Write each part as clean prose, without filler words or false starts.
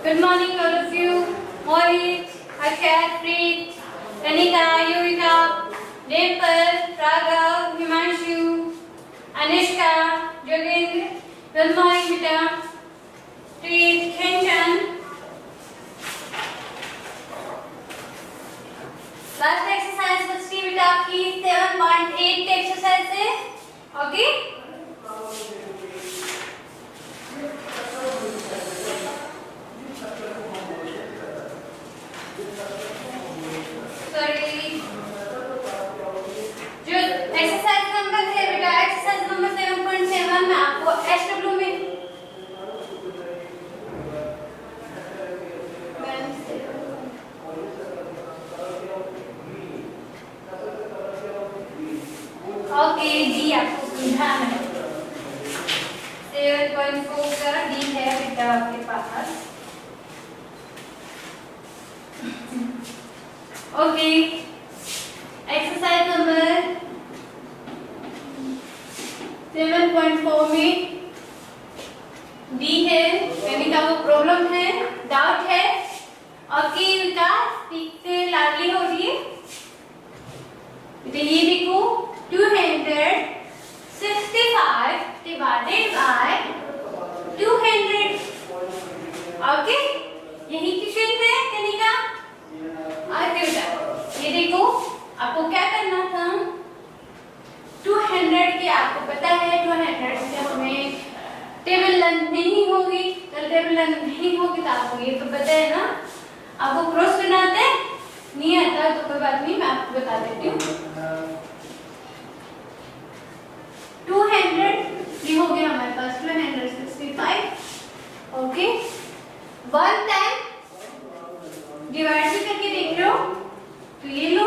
Good morning, all of you. Mohit, Akshat, Preet, Tanika, Yuvika, Dimple, Raghav, Himanshu, Anishka, Jogendra. Good morning, beta. Preet, Kenchan. Last exercise बच्ची बेटा आपकी 7.8 exercise है. Okay. जो exercise number है बेटा, exercise number 7.7 में आपको SW में ओके डी आपको समझा है. 7.4 का डी है बेटा आपके पास. ओके. एक्सरसाइज नंबर 7.4 में डी है. कनिका को प्रॉब्लम है, डाउट है. ओके विकास ठीक से लाडली हो रही है. तो ये देखो 265 divided by 200. ओके यही क्वेश्चन है कनिका. ओके बेटा ये देखो आपको क्या करना था. 200 के आपको पता है 200 से हमें टेबल लेंथ नहीं होगी. तो टेबल लेंथ नहीं होगी तो आपको ये तो पता है ना. आपको क्रॉस करना आता है? नहीं आता तो कोई बात नहीं, मैं आपको बता देती हूँ. 200 ये हो गया हमारे पास 265. ओके 1 टाइम डिवाइड भी करके देख रहे हो तो ये लो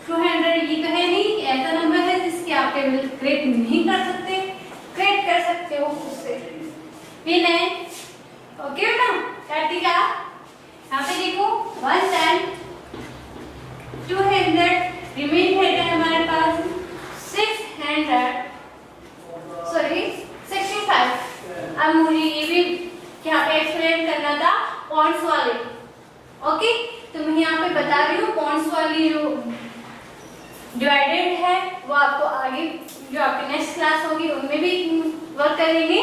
200 ये तो है नहीं, ऐसा नंबर है जिसके आप टेबल क्रिएट नहीं कर सकते. क्रिएट कर सकते हो उससे भी नहीं. ओके बेटा कार्तिका यहाँ पे देखो 1 टाइम 200 रिमेन है हमारे पास 600 सॉरी 65. अब मुझे ये भी यहाँ पे एक्सप्लेन करना था पॉइंट्स वाले. ओके तो मैं यहाँ पे बता रही हूँ पॉइंट्स वाली जो डिवाइडेड है वो आपको आगे जो आपकी नेक्स्ट क्लास होगी उनमें भी वर्क करेंगे.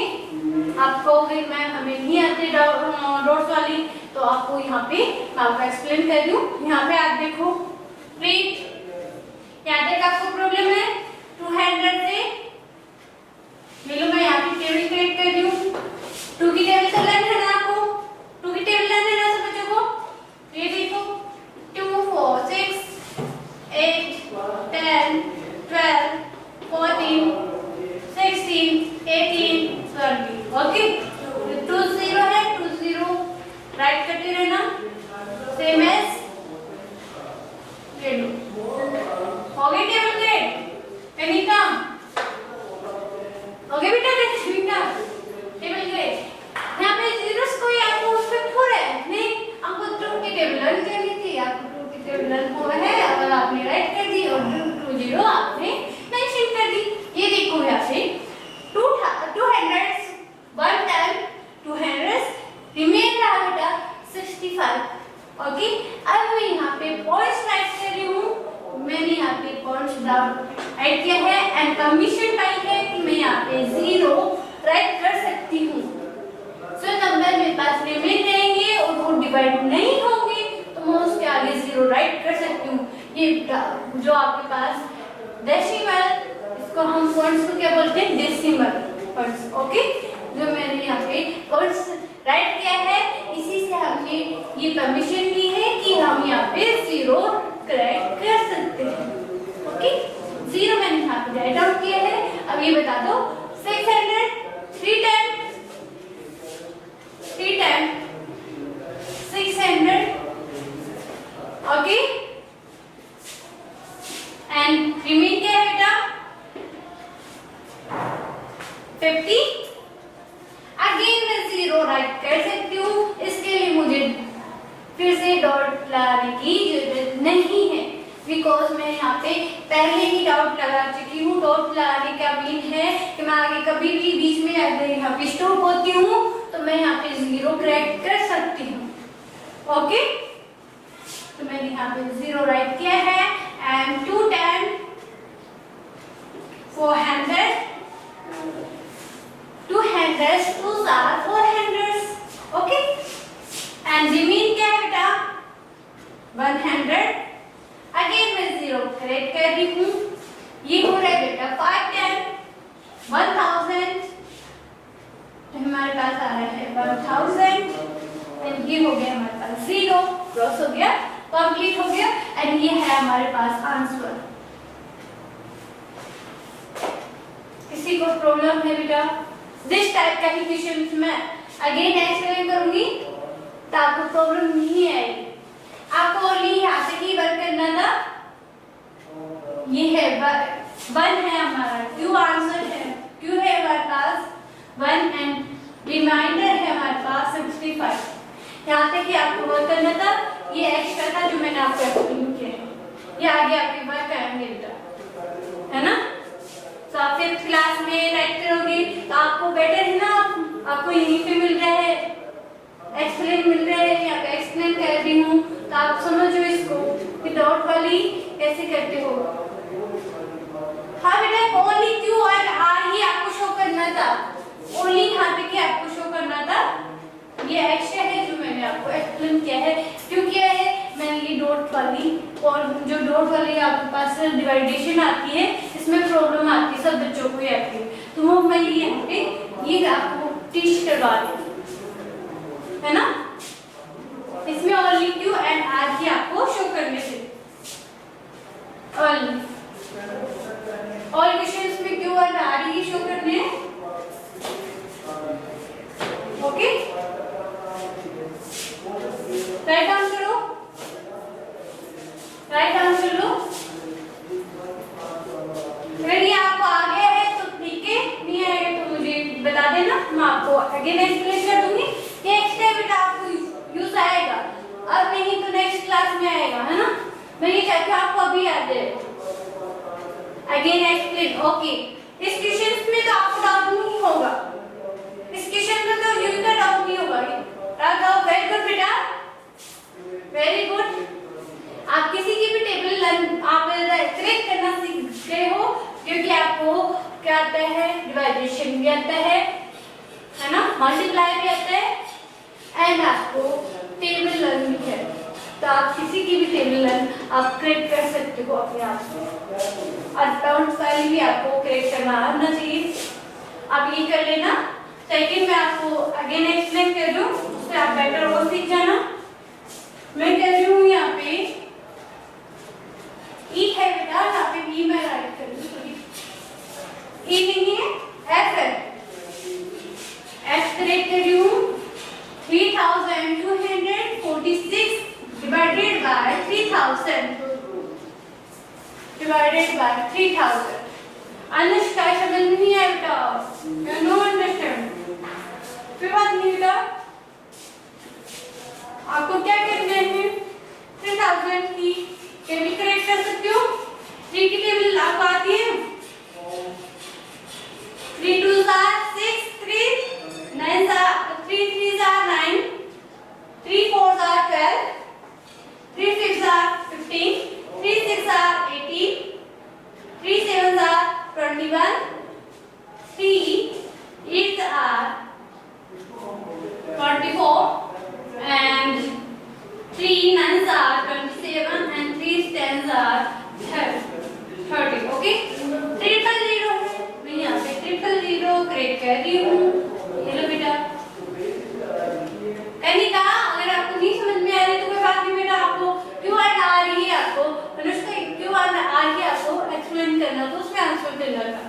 आपको अगर मैं हमें नहीं आते डॉट्स वाली तो आपको यहाँ पे मैं आपको एक्सप्लेन कर दूँ. यहाँ पे आप देखो प्लीज यहाँ तक आपको प्रॉब्लम है 200 से मिलो. मैं यहाँ पे टेबल क्रिएट कर दूँ. 2 की टेबल तो लेना है ना आपको. 2 की टेबल लेना है ना सब बच्चों को. ये देखो 2 4 6 8 10 12 14 16 18 20. ओके 2 0 है 2 0 राइट करते रहना. सेम एज ये लो हो गई टेबल क्रिएट. कनिका ओके बेटा बेटा टेबल क्रिएट. यहाँ पे जीरोस कोई आपको उसमें थोड़ा है नहीं. आपको 2 की टेबल रन करनी थी. आपको 2 की टेबल रन हुआ है और आपने राइट कर दी और 2 0 आपने मेंशन कर दी. ये देखो यहाँ पे 200 1 टाइम 200 रिमेन रहा बेटा 65. ओके अब मैं यहाँ पे पॉइंट्स राइट कर रही हूँ. मैंने यहाँ पे पॉइंट्स राइट किया है एंड परमिशन पाई है कि मैं यहाँ पे 0 राइट कर सकती हूँ. सो नंबर मेरे पास रिमेन रहेंगे और वो डिवाइड नहीं होंगे तो मैं उसके आगे 0 राइट कर सकती हूँ. ये जो आपके पास डेसिमल इसको हम पॉइंट्स को क्या बोलते हैं डेसिमल पॉइंट्स. ओके जो मैंने यहाँ पे पॉइंट्स राइट किया है इसी से हमने ये परमिशन ली है कि हम यहाँ पे 0 करेक्ट कर सकते हैं. ओके 0 मैंने यहाँ पे राइट आउट किया है. अब ये बता दो 600 3 टाइम 600. ओके एंड रिमेन क्या है बेटा 50. अगेन मैं 0 राइट कर सकती हूँ. इसके लिए मुझे फिर से डॉट लगाने की जरूरत नहीं है बिकॉज मैं यहाँ पे पहले ही डॉट लगा चुकी हूँ. डॉट लगाने का मीन है कि मैं आगे कभी भी बीच में अगर यहाँ पे स्टॉप होती हूँ तो मैं यहाँ पे 0 0 करेक्ट कर सकती हूँ। ओके, तो मैंने यहाँ पे 0 राइट किया है। And 2 10 400, 200 2s are 400। Okay, and remain क्या है बेटा 100। अगेन मैं 0 करेक्ट कर रही हूँ। ये हो रहा है बेटा 5 10 1000, तो हमारे पास आ रहा है 1000 एंड ये हो गया हमारे पास 0 क्रॉस हो गया, कंप्लीट हो गया एंड ये है हमारे पास आंसर। किसी को प्रॉब्लम है बेटा? दिस टाइप का ही क्वेश्चन मैं अगेन एक्सप्लेन करूंगी तो आपको प्रॉब्लम नहीं आएगी। आपको ओनली यहाँ से ही वर्क करना था। ये है 1 है हमारा, क्यू आंसर है, क्यू है हमारे पास 1 एंड रिमाइंडर है हमारे पास 65। यहाँ तक कि आपको वर्क करना था, ये एक्स्ट्रा था जो मैंने आपको एक्सप्लेन किया है। ये आगे आपके वर्क करेंगे बेटा, है ना? तो आप 5th क्लास में राइट करोगे तो आपको बेटर है ना, आपको यहीं पे मिल रहा है, एक्सप्लेन मिल रहा है, यहाँ पे एक्सप्लेन कर रही हूँ तो आप समझो इसको कि डॉट वाली कैसे करते हो। हाँ बेटा, ओनली क्यू और आर ही आपको शो करना था, ओनली यहाँ पे क्या आपको शो करना था। ये एक्स्ट्रा है जो मैंने आपको एक्सप्लेन किया है। क्यों किया है मैंने ये डॉट वाली, और जो डॉट वाली आपके पास डिवाइडेशन आती है इसमें प्रॉब्लम आती है, सब बच्चों को ही आती है, तो वो मैं यहाँ पे ये आपको टीच करवा दूँ, है ना? इसमें ओनली क्यू एंड आर ही आपको शो करने थे। ऑल क्वेश्चंस में क्यू एंड आर ही शो करने हैं। ओके, राइट आंसर लो, राइट आंसर लो। अगर ये आपको आ गया है तो ठीक है, नहीं आएगा तो मुझे बता देना, मैं आपको अगेन एक्सप्लेन कर दूंगी। ये एक्स्ट्रा बेटा आपको यूज आएगा, अब नहीं तो नेक्स्ट क्लास में आएगा, है ना? मैं ये चाहती हूँ आपको अभी याद है। Again explain. ओके, इस क्वेश्चन में तो आपको डाउट नहीं होगा, इस क्वेश्चन में तो यूज का डाउट नहीं होगा। वेरी गुड बेटा, वेरी गुड। आप किसी की भी टेबल आप करेक्ट करना सीख गए हो, क्योंकि आपको क्या आता है, डिवाइडेशन भी आता है ना, मल्टीप्लाई भी आता है एंड आपको टेबल लर्न भी है, तो आप किसी की भी टेबल लर्न आप करेक्ट कर सकते हो अपने आप से। और डाउट वाली भी आपको करेक्ट करना आना चाहिए, आप ये कर लेना। सेकंड में आपको अगेन एक्सप्लेन कर दूं, उससे आप बेटर और सीख जाना। मैं कह रही हूँ यहाँ पे ई है बेटा, यहाँ पे ई मैं राइट कर दूं, ई नहीं है, एफ है, एफ करेक्ट कर रही हूँ। 3246 divided by 3000 divided by 3000। Anushka समझ नहीं आया बेटा, नो अंडरस्टैंड, कोई बात नहीं बेटा। आपको क्या करना है, 3000 की टेबल करेक्ट कर सकते हो। 3 की टेबल आपको आती है, 3 2s are 6, 3 9s are 3 3s are 9, 3 4s are 12, 3 5s are 15, 3 6s are 18, 3 7s are 21, 3 8s are 24 and 3 9s are 27 and 3 10s are 30। Okay, 000 मैं यहाँ पे 000 करेक्ट कर रही हूँ। ये लो बेटा, कनिका अगर आपको नहीं समझ में आ रही तो कोई बात नहीं बेटा, आपको क्यों आ रही है, आपको अनुष्का क्यों आ रही है, आपको एक्सप्लेन करना तो उसमें आंसर करना था।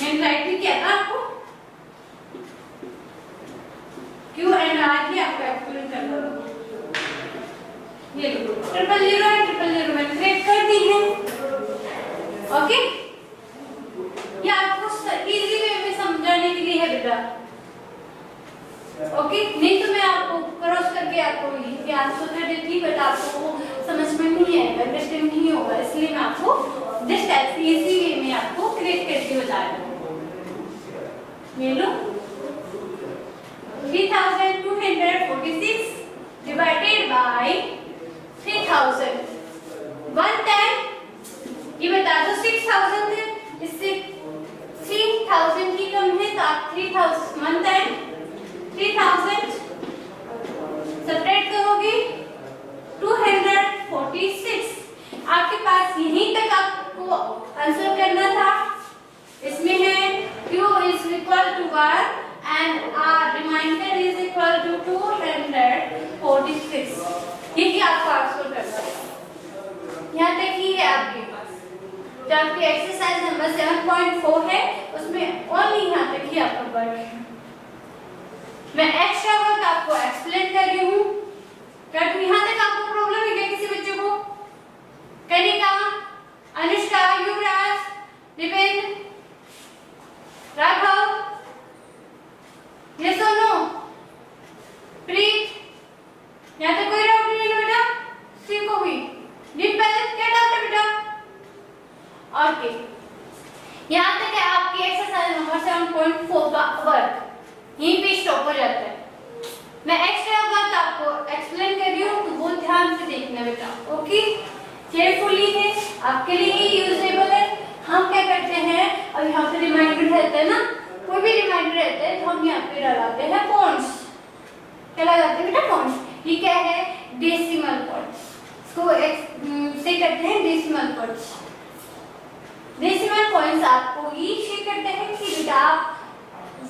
मैंने राइट भी किया था आपको, क्यों एंड आर ही आपको एक्सप्लेन करना था। ये लो 000 है, 000 मैंने करेक्ट कर दी है। ओके, ये आपको इजी वे में समझाने के लिए है बेटा। ओके, नहीं तो मैं आपको क्रॉस करके आपको ये आंसर कर देती, बट आपको वो समझ में नहीं आएगा, अंडरस्टैंड नहीं होगा, इसलिए मैं आपको दिस टाइप से इजी वे में आपको करेक्ट करके बता रही हूँ। ये लो 3200 146 डिवाइडेड बाय 3000। 110 ये बता दो 6000 है, इससे 3000 की कम है तो आप 3000 110 3000 सब्ट्रैक्ट करोगे 246। आपके पास यहीं तक आपको आंसर करना था। इसमें है Q is equal to 1 and R remainder is equal to 246। यही आपको आंसर करना है। यहाँ तक ही है आपके पास। जो आपकी एक्सरसाइज नंबर 7.4 है उसमें ओनली यहाँ तक ही आपका वर्क है। मैं एक्स्ट्रा वर्क आपको एक्सप्लेन कर रही हूँ। क्या यहाँ तक आपको प्रॉब्लम है क्या किसी बच्चे को? कनिका, अनुष्का, युवराज, विपिन, राघव, ये सुनो, प्रीत, यहाँ तक कोई डाउट नहीं है बेटा? सीखो भी। डिम्पल, क्या डाउट है बेटा? ओके, यहाँ तक है आपकी एक्सरसाइज नंबर 7.4 का वर्क। यहीं पे स्टॉप हो जाता है। मैं एक्स्ट्रा बात आपको एक्सप्लेन कर रही हूँ तो वो ध्यान से देखना बेटा। ओके, केयरफुली है, आपके लिए ही यूजेबल है। हम क्या करते हैं, अब यहाँ पे रिमाइंडर रहता है ना, कोई भी रिमाइंडर रहता है तो हम यहाँ पे लगाते हैं पॉइंट्स। क्या लगाते हैं बेटा? पॉइंट्स। ये क्या है? Decimal points. इसको से करते हैं डेसिमल पॉइंट्स। डेसिमल पॉइंट्स आपको ये शेयर करते हैं कि बेटा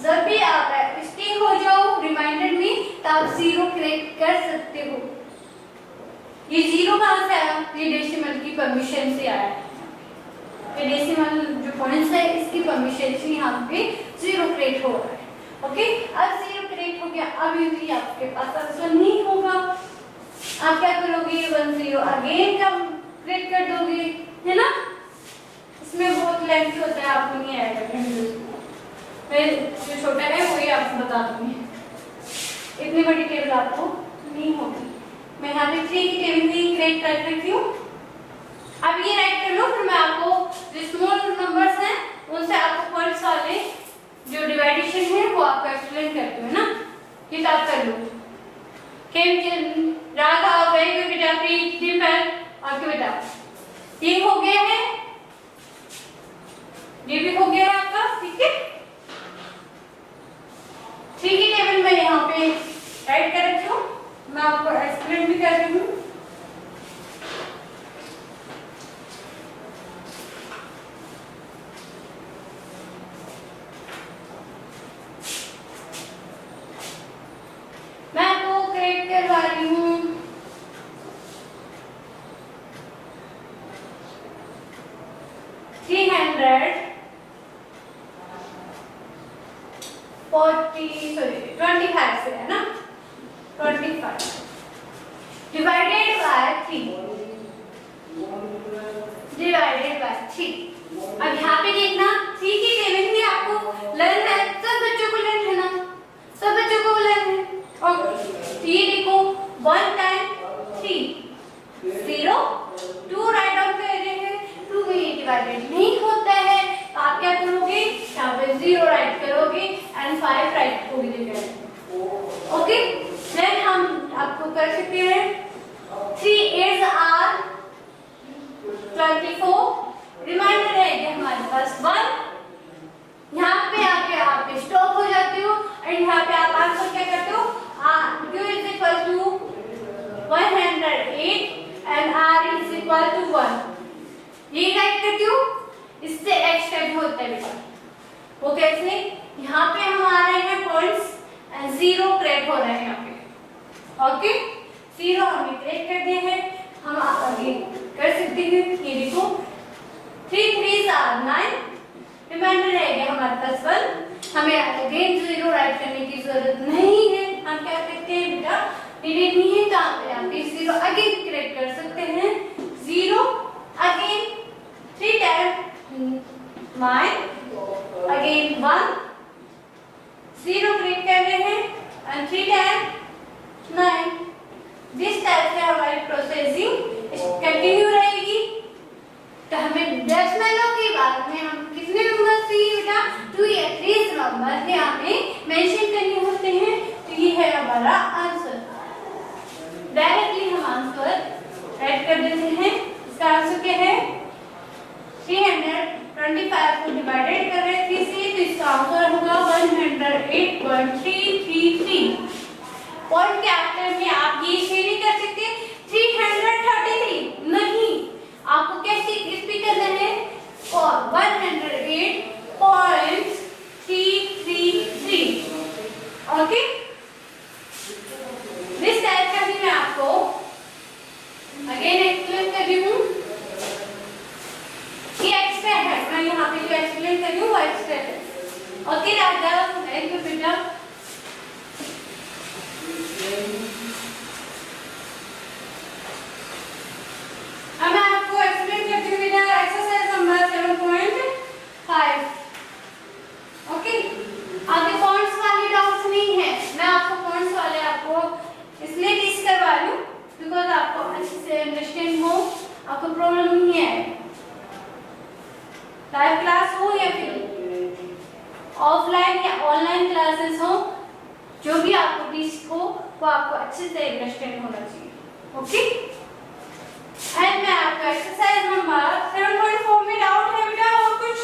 जब भी आप स्टिक हो जाओ रिमाइंडर में तो आप जीरो क्रिएट कर सकते हो। ये जीरो कहाँ से आया? ये डेसिमल की परमिशन से आया। ये डेसिमल जो पॉइंट्स है इसकी परमिशन से यहाँ पे जीरो क्रिएट हो रहा है। ओके, अब जीरो क्रिएट हो गया, अब ये आपके पास आंसर नहीं होगा। आप क्या करोगे? 1 0 अगेन का क्रिएट कर दोगे, है ना? इसमें बहुत लेंथी होता है, आपको नहीं आएगा। मैं जो छोटा है वही आपको बता दूंगी, इतनी बड़ी टेबल आपको नहीं होगी। मैं यहाँ पे 3 की टेबल भी क्रिएट कर रखी हूँ। अब ये राइट कर लो, फिर मैं आपको जो स्मॉल नंबर्स हैं उनसे आपको पॉइंट्स वाले जो डिवाइडेशन है वो आपको एक्सप्लेन करती हूँ ना। ये तो आप कर लो। राघव, वेरी गुड बेटा। प्रीत, डिम्पल, आपके बेटा ये हो गया है, ये भी हो गया है आपका। ठीक है, 3 की टेबल मैं यहाँ पे राइट कर रखी हूँ, मैं आपको एक्सप्लेन भी कर रही हूँ। मैं आपको क्रिएट करवा रही हूँ 25 से है ना, 25 डिवाइडेड बाय 3 डिवाइडेड बाय 3। अब यहाँ पे देखना 3 की टेबल में आपको लर्न है, सब बच्चों को लर्न है ना, सब बच्चों को लर्न है। और ये देखो 1 टाइम 3 0 2 राइट आउट कर रहे हैं, 2 में ये डिवाइडेड नहीं होता है तो आप क्या करोगे? यहाँ पे 0 राइट करोगे एंड 5 राइट होगी जगह। ओके, देन हम आपको कर सकते हैं 3 8 आर 24 रिमाइंडर रहेगा हमारे पास 1। यहाँ पे आके आप स्टॉप हो जाते हो और यहाँ पे आप आंसर क्या करते हो? Q is equal to 108 and R is equal to 1। ये राइट करती हूँ, इससे एक्स्ट्रा भी होता है बेटा। वो कैसे? यहाँ पे हम आ रहे हैं पॉइंट्स एंड 0 क्रिएट हो रहे हैं यहाँ पे। ओके, 0 हमने क्रिएट कर दिए हैं, हम आगे कर सकते हैं। ये देखो 3 3 are 9 रिमाइंडर रहेगा हमारे पास 1। हमें अगेन 0 राइट करने की जरूरत नहीं है। हम क्या करते हैं बेटा, डिलीट नहीं है तो आप यहाँ पे 0 अगेन क्रिएट कर सकते हैं। 0 अगेन 3 टाइम 9 अगेन 1 0 क्रिएट कर रहे हैं एंड 3 टाइम 9। जिस टाइप से हमारी प्रोसेसिंग कंटिन्यू रहेगी तो हमें डेसिमलों की बात में हम कितने नंबर चाहिए बेटा? 2 या 3 नंबर यहाँ पे मेंशन करने होते हैं। तो ये है हमारा आंसर। डायरेक्टली हम आंसर ऐड कर देते हैं। इसका आंसर क्या है? 325 को डिवाइडेड कर रहे हैं 3 से, तो इसका आंसर होगा 108.333। पॉइंट के आफ्टर में आप ये शेयर नहीं कर सकते 333, नहीं, आपको कैसे इस पे करना है? और 108.333। ओके, दिस टाइप का भी मैं आपको अगेन एक्सप्लेन कर रही हूँ। ये एक्स्ट्रा है, मैं यहाँ पे जो एक्सप्लेन कर रही हूँ वो एक्स्ट्रा है। ओके राजा, थैंक यू बेटा। अब मैं आपको एक्सप्लेन करती हूँ बेटा एक्सरसाइज नंबर 7.5। ओके, आगे पॉइंट्स वाले डाउट्स नहीं है, मैं आपको पॉइंट्स वाले आपको इसलिए टीच करवा रही हूँ बिकॉज आपको अच्छे से अंडरस्टैंड हो, आपको प्रॉब्लम नहीं है। लाइव क्लास हो या फिर ऑफलाइन या ऑनलाइन क्लासेस हो, जो भी आपको टीच हो वो आपको अच्छे से अंडरस्टैंड होना चाहिए। ओके, एंड मैं आपको एक्सरसाइज नंबर 7.4 में डाउट है बेटा और कुछ?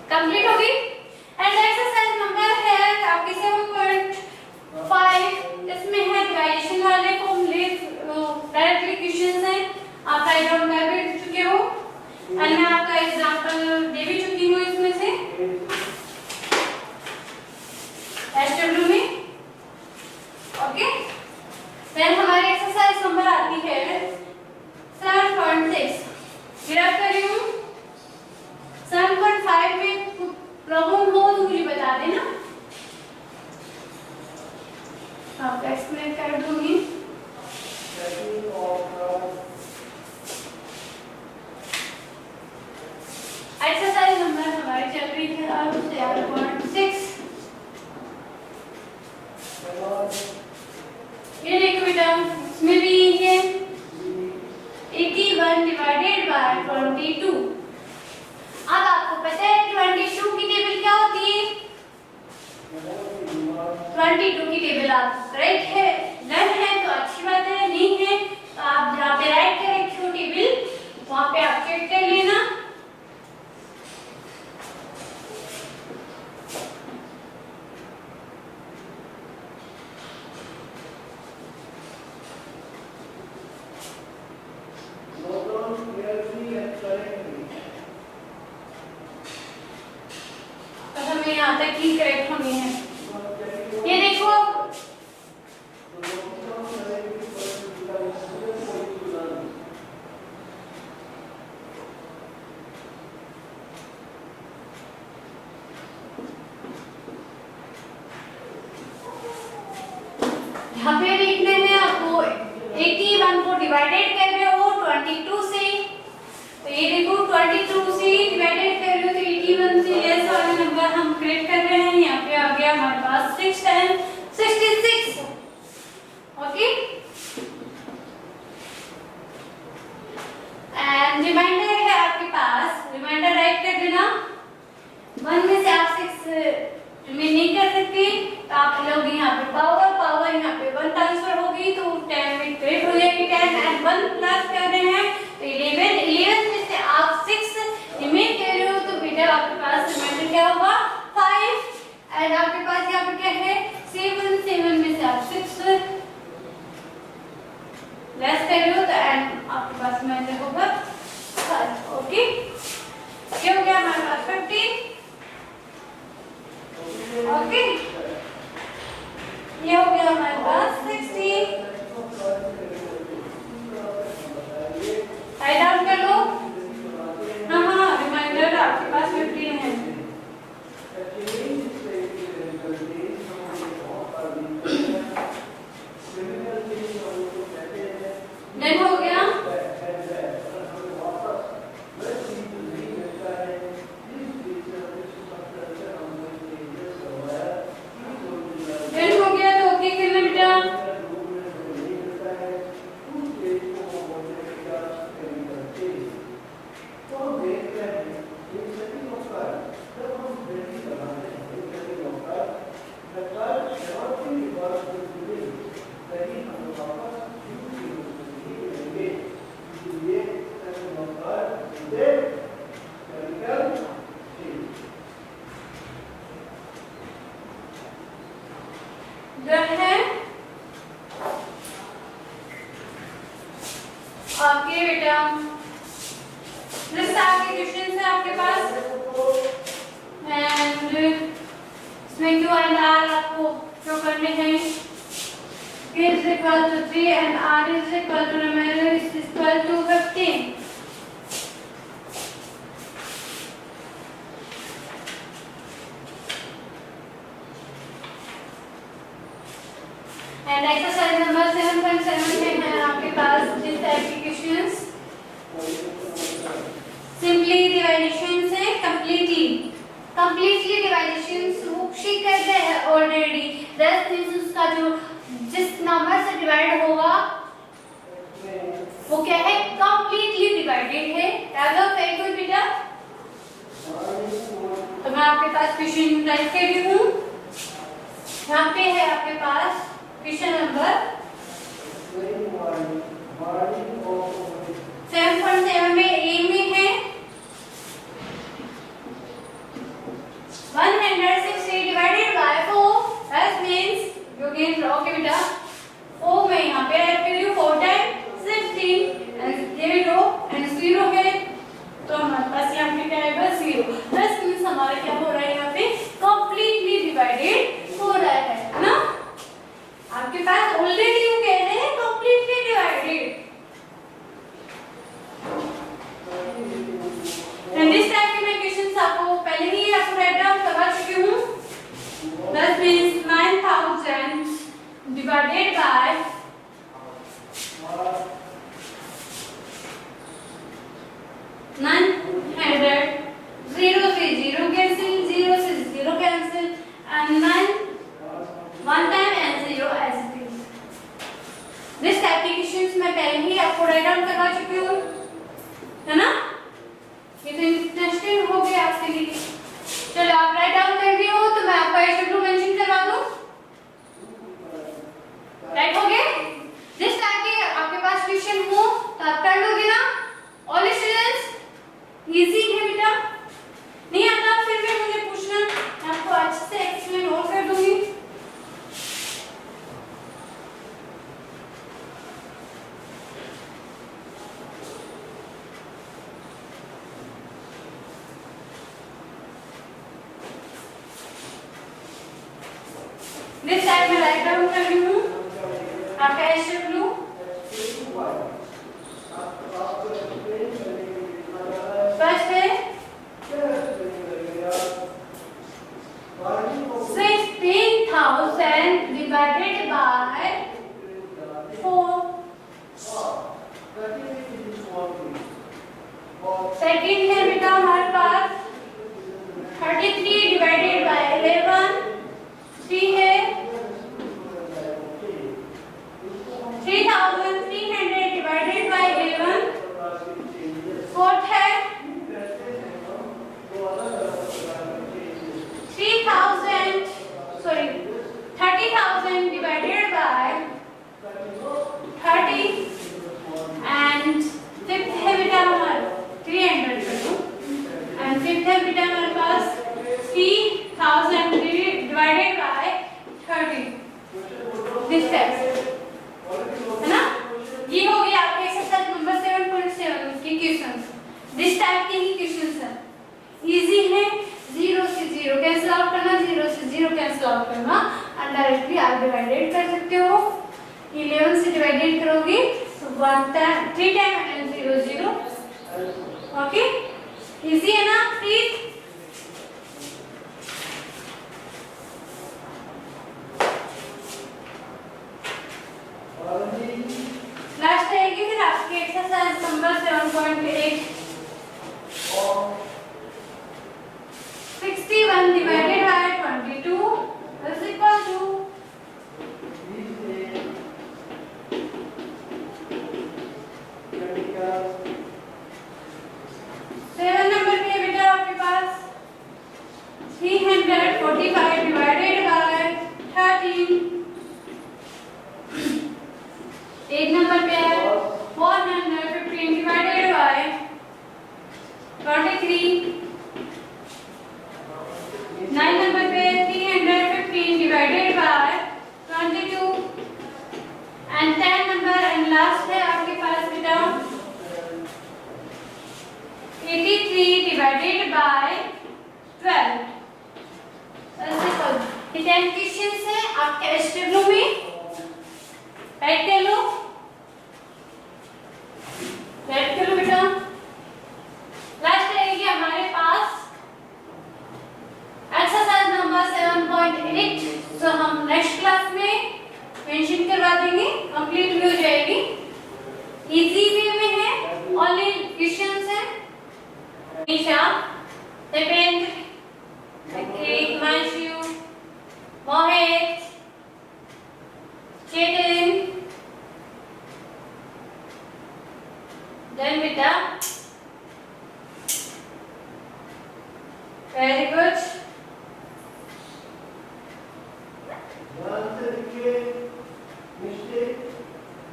कंप्लीट होगी। एंड एक्सरसाइज नंबर है आपकी 7.5, इसमें है डिवाइडेशन वाले फॉर्मूले, डायरेक्टली क्वेश्चंस हैं, आप राइट डाउन कर भी चुके हो एंड मैं आपका एग्जांपल दे भी चुकी हूँ इसमें से एसडब्ल्यू में। ओके, देन हमारी एक्सरसाइज नंबर आती है 7.6। ग्राफ कर रही हूँ 7.5 में प्रॉब्लम हो तो मुझे बता देना, आपको एक्सप्लेन कर दूंगी। एक्सरसाइज नंबर हमारी चल रही है अब 7.6। ये देखो बेटा, इसमें भी है 81 डिवाइडेड बाय 22। अब आपको पता है 22 की टेबल क्या होती है? 22 की टेबल आपको करेक्ट है, डन है तो अच्छी बात है, नहीं है तो आप जहाँ पे राइट करेक्ट हो टेबल वहाँ पे आप चेक कर लेना। यहाँ तक ही करेक्ट होनी है। ये देखो यहाँ पे लिखने में आपको 81 को डिवाइडेड कर रहे हो 22 से, तो ये देखो 22 से डिवाइडेड कर रहे हो तो 81 से लेस वाले नंबर हम करेक्ट कर रहे हैं। यहाँ पे आ गया हमारे पास 6 10 66। ओके, एंड रिमाइंडर है आपके पास, रिमाइंडर राइट कर देना। 1 में से आप 6 रिमेन नहीं कर सकते तो आप लोग यहाँ पे पावर यहाँ पे 1 ट्रांसफर होगी तो 10 में करेक्ट हो जाएगी। 10 एंड 1 प्लस कर रहे हैं तो 11 में से आप 6 रिमेन कर रहे हो तो बेटा आपके पास रिमाइंडर क्या होगा 5 एंड आपके पास यहाँ पे क्या है 7 में से आप 6 लेस कर रहे हो तो एंड आपके पास रिमाइंडर होगा 5। ओके, क्या हो गया हमारे पास 15। ओके, ये हो गया हमारे पास 60। राइट डाउन कर लो। हाँ रिमाइंडर आपके पास 15 है। डन हो गया। डन है आपके बेटा। आगे क्वेश्चन है आपके पास एंड इसमें क्यू एंड आर आपको जो करने हैं। K is equal to 3 and R is equal to remainder is equal to 15. And exercise number 7.7 है आपके पास जिस टाइप के क्वेश्चंस सिंपली डिवाइडेशन से कंप्लीटली डिवाइडेशन वो कर रहे हैं ऑलरेडी। 10 मींस उसका जो जिस नंबर से डिवाइड होगा वो क्या है कंप्लीटली डिवाइडेड है। वेरी गुड बेटा। तो मैं आपके पास क्वेश्चन राइट कर रही हूँ। यहाँ पे है आपके पास क्वेश्चन नंबर 7.7 में ए में है 160 divided by 4 that means you can draw के बेटा 4 में यहाँ पे ऐड कर रही 4 टाइम्स 16 एंड ये रो एंड 0 है तो हमारे पास यहाँ पे क्या आएगा 0। दैट मींस हमारा क्या हो रहा है यहाँ पे कंप्लीटली डिवाइडेड हो रहा है ना। आपके पास ऑलरेडी वो कह रहे हैं completely divided and this type के मैं क्वेश्चंस आपको पहले ही आपको राइट डाउन करवा चुकी हूँ। दैट मींस 9000 डिवाइडेड बाय 900 0 से 0 कैंसिल 0 से 0 cancel and 9 1 time and 0 as it is. This type के क्वेश्चंस मैं पहले ही आपको राइट डाउन करवा चुकी हूँ है ना। ये तो इंटरेस्टिंग हो गया आपके लिए। चलो आप राइट डाउन कर दिए हो तो मैं आपको एसडब्ल्यू मेंशन करवा दूं। राइट हो गया। जिस टाइप के आपके पास क्वेश्चन हो तो आप कर लोगे ना ऑल स्टूडेंट्स। इजी है बेटा। नहीं आता फिर भी मुझे पूछना मैं आपको अच्छे से एक्सप्लेन और कर दूंगी। दिस टाइप में राइट डाउन कर रही हूँ आपका एसडब्ल्यू फर्स्ट है 16,000 डिवाइडेड बाय 4। सेकंड है बेटा हमारे पास 33 डिवाइडेड बाय 11 3 है 3,300 डिवाइडेड बाय 11 फोर्थ है 30,000 डिवाइडेड बाय 30 एंड फिफ्थ है बेटा हमारा 300 एंड फिफ्थ है बेटा हमारे पास 3,000 डिवाइडेड बाय 30 दिस टाइप है ना। ये हो गया आपके एक्सरसाइज नंबर 7.7 के क्वेश्चंस। दिस टाइप के ही क्वेश्चंस हैं। इजी है। 0 से 0 कैंसिल आउट करना 0 से 0 कैंसिल आउट करना और डायरेक्टली आप डिवाइडेड कर सकते हो। 11 से डिवाइडेड करोगे तो 1 time 3 time and 0 0 okay. Easy है ना प्लीज। लास्ट रहेगी फिर आपकी exercise number 7.8 61 divided by 22 is equal to 7 number पे बेटा आपके पास 345 डिवाइडेड बाय 13। 8 नंबर पे है 115 डिवाइडेड बाय 23। 9 नंबर पे 315 डिवाइडेड बाय by 12। ये 10 क्वेश्चंस है आपके एस टेबलो में, राइट कर लो, राइट कर लो बेटा। लास्ट रहेगी हमारे पास एक्सरसाइज नंबर 7.8, तो हम नेक्स्ट क्लास में मेंशन करवा देंगे, कंप्लीट भी हो जाएगी। इजी वे में है, ओनली क्वेश्चंस है। निशा, दीपेंद्र, हिमांशु, मोहित, चेतन, देन बेटा, वेरी गुड। ध्यान से लिखिए, मिस्टेक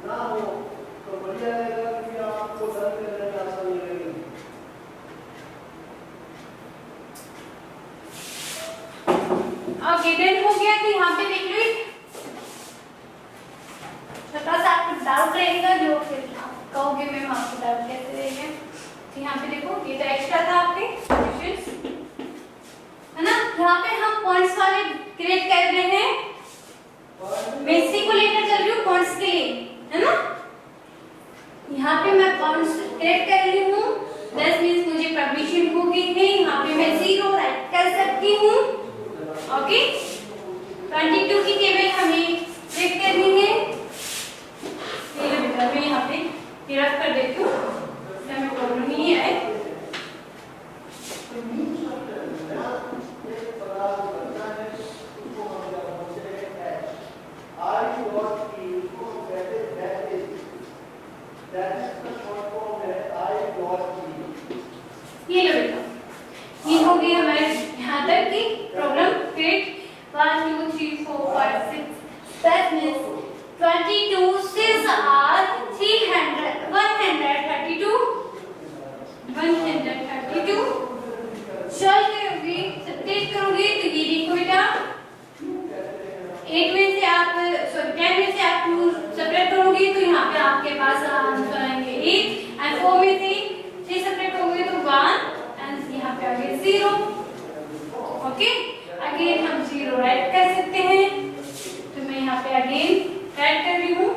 ना हो तो बढ़िया रहेगा, क्योंकि आपको डर करने में आसानी रहेगी। ओके, देन हो गया। तो यहाँ पे देख लो, छोटा सा आपको डाउट रहेगा जो फिर आप कहोगे मैम आपको डाउट कैसे रहेगा। तो यहाँ पे देखो, ये तो एक्स्ट्रा था आपके क्वेश्चंस, है ना। यहाँ पे हम पॉइंट्स वाले क्रिएट कर रहे हैं, बेसिक को लेकर चल रही हूँ पॉइंट्स के लिए, है ना। यहाँ पे मैं पॉइंट्स क्रिएट कर रही हूँ, दैट मींस मुझे परमिशन होगी है, यहाँ पे मैं 0 राइट कर सकती हूँ। ओके, 22 की टेबल हमें चेक करनी है। ये बेटा मैं यहाँ पे रख कर देती हूँ, हमें प्रॉब्लम नहीं है। ये लो बेटा, ये हो गई हमारे यहाँ तक की problem create. 1 2 3 4 5 6 that means 22 6 are 300 132 solve करोगे, सब्ट्रैक्ट करोगे तो ये देखो बेटा, 8 में से आप 10 में से आप 2 सब्ट्रैक्ट करोगे तो यहाँ पे आपके पास आंसर आएंगे 8, एंड 4 में से 6 सब्ट्रैक्ट करोगे तो 1, एंड यहाँ पे आगे 0। ओके, अगेन हम 0 राइट कर सकते हैं, तो मैं यहाँ पे अगेन राइट कर रही हूँ।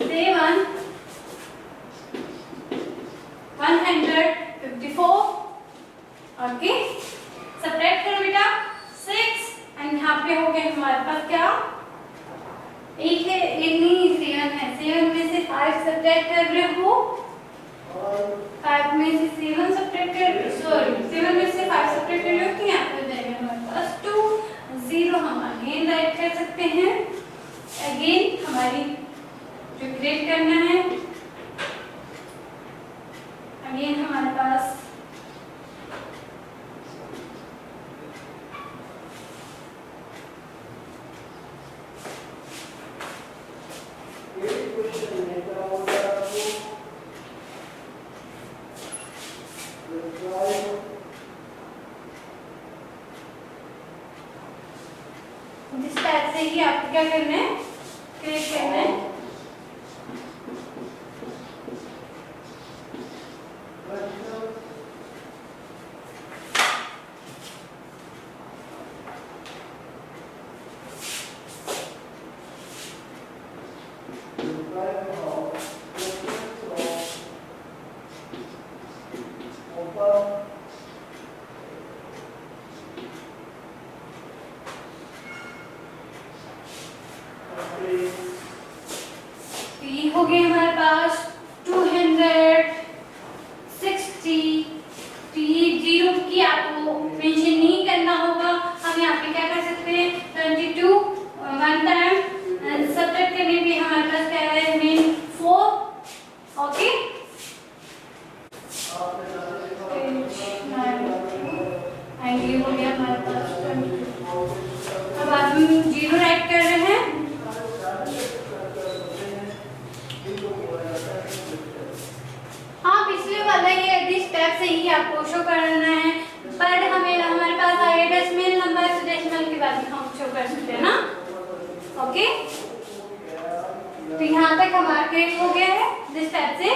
7 154। ओके, सब्ट्रैक्ट करो बेटा 6, एंड यहाँ पे हो गया हमारे पास क्या, 8 है, 8 नहीं 7 है। 7 में से 5 सब्ट्रैक्ट कर रहे हो, 5 में से 7 सब्ट्रैक्ट कर, सॉरी 7 में से 5 सब्ट्रैक्ट कर रहे हो, तो यहाँ पे जाएगा हमारे पास 2, 0 हम अगेन राइट कर सकते हैं। अगेन हमारी जो क्रिएट करना है, अगेन हमारे पास जिस टाइप से ही आपको क्या करना है, क्रिएट करना है। हो गए हमारे पास 260। तो ये 0 की आपको मेंशन नहीं करना होगा, हम यहाँ पे क्या कर सकते हैं, 22 वन टाइम सब्ट्रैक्ट करने पे हमारे पास क्या है, मेन 4। ओके, ये हो गया हमारे पास 22। अब हम 0 राइट कर रहे हैं। हाँ, पिछले वाला ये इस स्टेप से ही आपको शो करना है, पर हमें हमारे पास आए डेसिमल नंबर, तो डेसिमल के बाद हम शो कर सकते हैं ना। ओके, तो यहाँ तक हमारा क्रिएट हो गया है जिस टाइप से।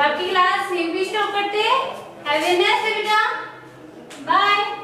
आपकी क्लास यहीं पे स्टॉप करते हैं। हैव ए नाइस डे बेटा, बाय।